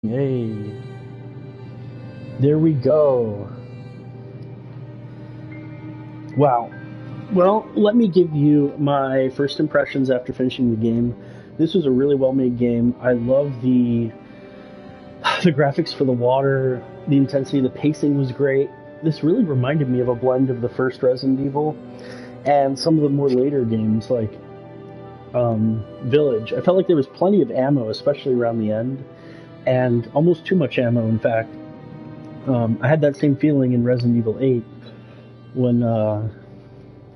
Hey, there we go. Wow. Well, let me give you my first impressions after finishing the game. This was a really well-made game. I love the graphics for the water, the intensity, the pacing was great. This really reminded me of a blend of the first Resident Evil and some of the more later games like Village. I felt like there was plenty of ammo, especially around the end, and almost too much ammo, in fact. I had that same feeling in Resident Evil 8 when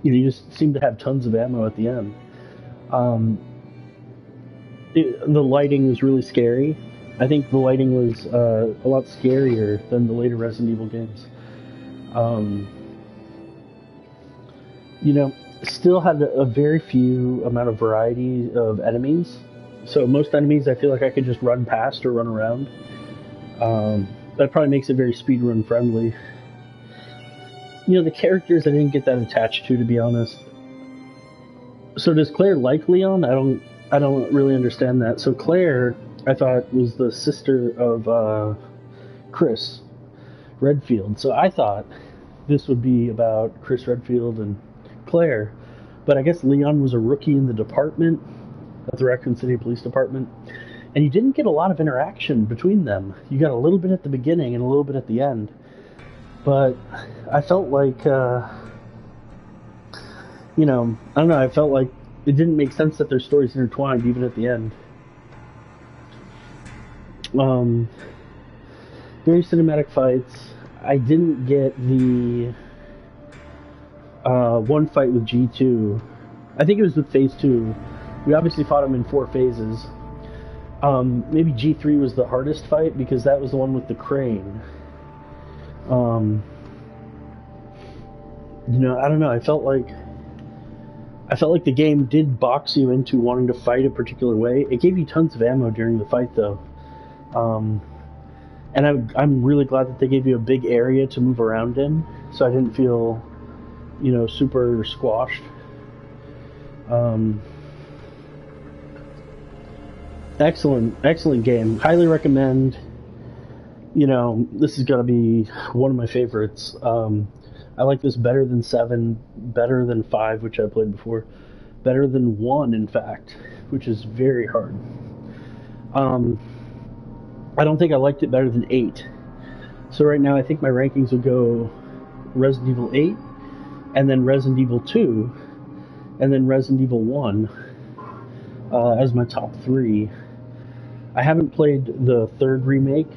you just seem to have tons of ammo at the end. Um, the lighting was really scary. I think the lighting was a lot scarier than the later Resident Evil games. Um, you know, Still had a very few amount of variety of enemies. So most enemies, I feel like I could just run past or run around. That probably makes it very speedrun friendly. The characters I didn't get that attached to be honest. So does Claire like Leon? I don't really understand that. So Claire, I thought was the sister of Chris Redfield. So I thought this would be about Chris Redfield and Claire, but I guess Leon was a rookie in the department, at the Raccoon City Police Department, and you didn't get a lot of interaction between them. You got a little bit at the beginning and a little bit at the end, but I felt like I don't know. I felt like it didn't make sense that their stories intertwined even at the end. Um, Very cinematic fights. I didn't get the one fight with G2. I think it was with Phase 2. We obviously fought him in 4 phases. Maybe G3 was the hardest fight because that was the one with the crane. Um, I don't know. I felt like the game did box you into wanting to fight a particular way. It gave you tons of ammo during the fight, though. Um, and I'm really glad that they gave you a big area to move around in, so I didn't feel, super squashed. Um, Excellent, excellent game. Highly recommend. This is gonna be one of my favorites. I like this better than 7, better than 5, which I played before, better than 1, in fact, which is very hard. Um, I don't think I liked it better than 8. So right now, I think my rankings would go Resident Evil 8, and then Resident Evil 2, and then Resident Evil 1 as my top 3. I haven't played the third remake,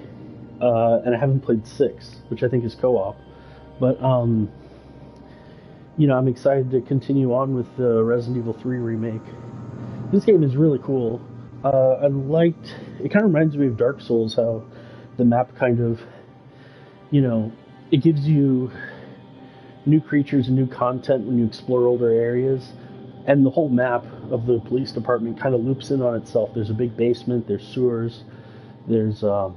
and I haven't played 6, which I think is co-op. But I'm excited to continue on with the Resident Evil 3 remake. This game is really cool. I liked. It kind of reminds me of Dark Souls, how the map kind of, you know, it gives you new creatures and new content when you explore older areas. And the whole map of the police department kind of loops in on itself. There's a big basement, there's sewers, there's, the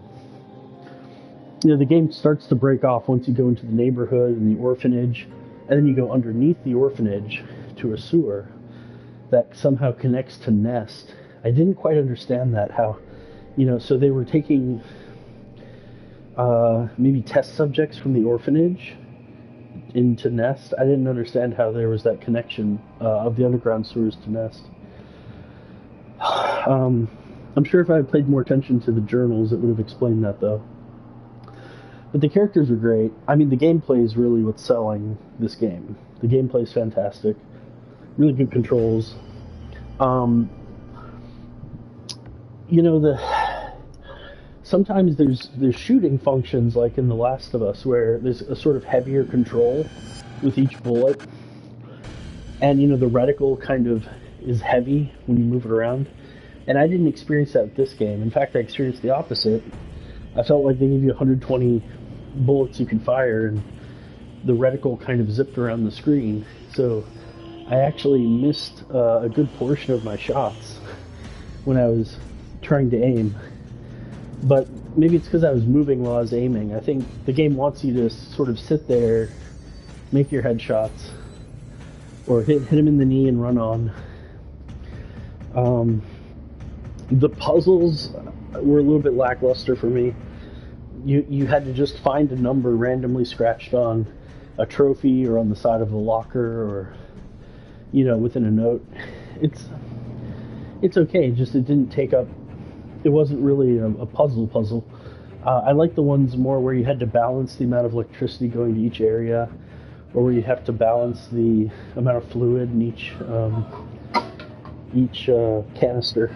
game starts to break off once you go into the neighborhood and the orphanage, and then you go underneath the orphanage to a sewer that somehow connects to Nest. I didn't quite understand that, how, so they were taking maybe test subjects from the orphanage into Nest. I didn't understand how there was that connection of the underground sewers to Nest. I'm sure if I had paid more attention to the journals, it would have explained that, though. But the characters are great. I mean, the gameplay is really what's selling this game. The gameplay is fantastic. Really good controls. Um, the sometimes there's shooting functions like in The Last of Us where there's a sort of heavier control with each bullet, and the reticle kind of is heavy when you move it around. And I didn't experience that with this game. In fact, I experienced the opposite. I felt like they gave you 120 bullets you could fire, and the reticle kind of zipped around the screen. So I actually missed a good portion of my shots when I was trying to aim. But maybe it's because I was moving while I was aiming. I think the game wants you to sort of sit there, make your headshots, or hit him in the knee and run on. The puzzles, were a little bit lackluster for me. You had to just find a number randomly scratched on a trophy or on the side of a locker or within a note. It's okay. Just it didn't take up. It wasn't really a puzzle. I like the ones more where you had to balance the amount of electricity going to each area, or where you have to balance the amount of fluid in each canister.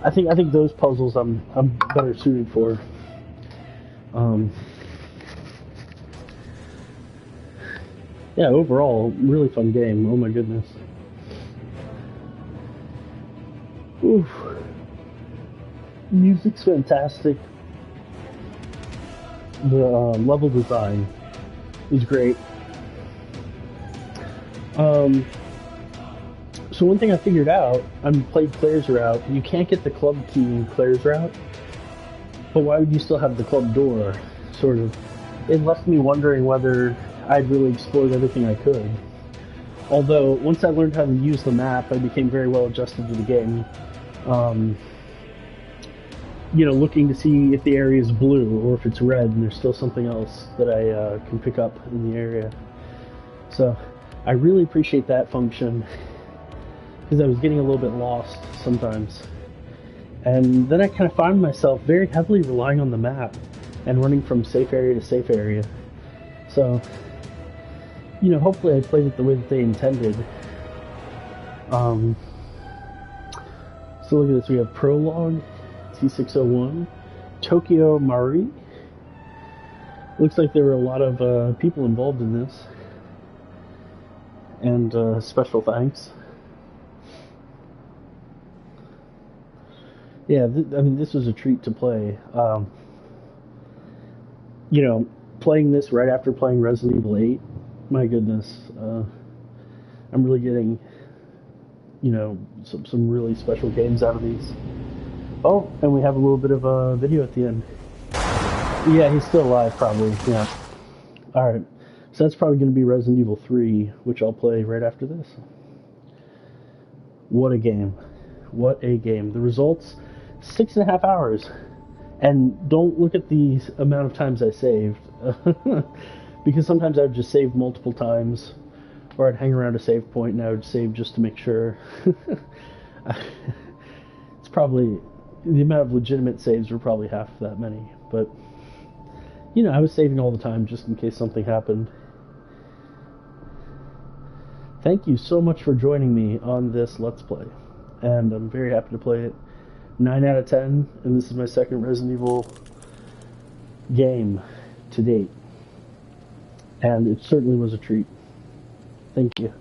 I think those puzzles I'm better suited for. Yeah, overall, really fun game. Oh my goodness. Oof. Music's fantastic. The level design is great. So one thing I figured out, I played Claire's route. You can't get the club key in Claire's route, but why would you still have the club door? Sort of. It left me wondering whether I'd really explored everything I could. Although, once I learned how to use the map, I became very well adjusted to the game. Looking to see if the area is blue or if it's red and there's still something else that I can pick up in the area. So, I really appreciate that function because I was getting a little bit lost sometimes. And then I kind of found myself very heavily relying on the map and running from safe area to safe area. So, hopefully I played it the way that they intended. So look at this, we have Prologue, T601, Tokyo Mari. Looks like there were a lot of people involved in this. And special thanks. Yeah, this was a treat to play. Playing this right after playing Resident Evil 8, my goodness, I'm really getting, some really special games out of these. Oh, and we have a little bit of a video at the end. Yeah, he's still alive, probably, yeah. Alright, so that's probably going to be Resident Evil 3, which I'll play right after this. What a game. What a game. The results, 6.5 hours. And don't look at the amount of times I saved. Because sometimes I would just save multiple times, or I'd hang around a save point and I would save just to make sure. It's probably, the amount of legitimate saves were probably half that many, but I was saving all the time just in case something happened. Thank you so much for joining me on this Let's Play, and I'm very happy to play it. 9 out of 10, and this is my second Resident Evil game to date. And it certainly was a treat. Thank you.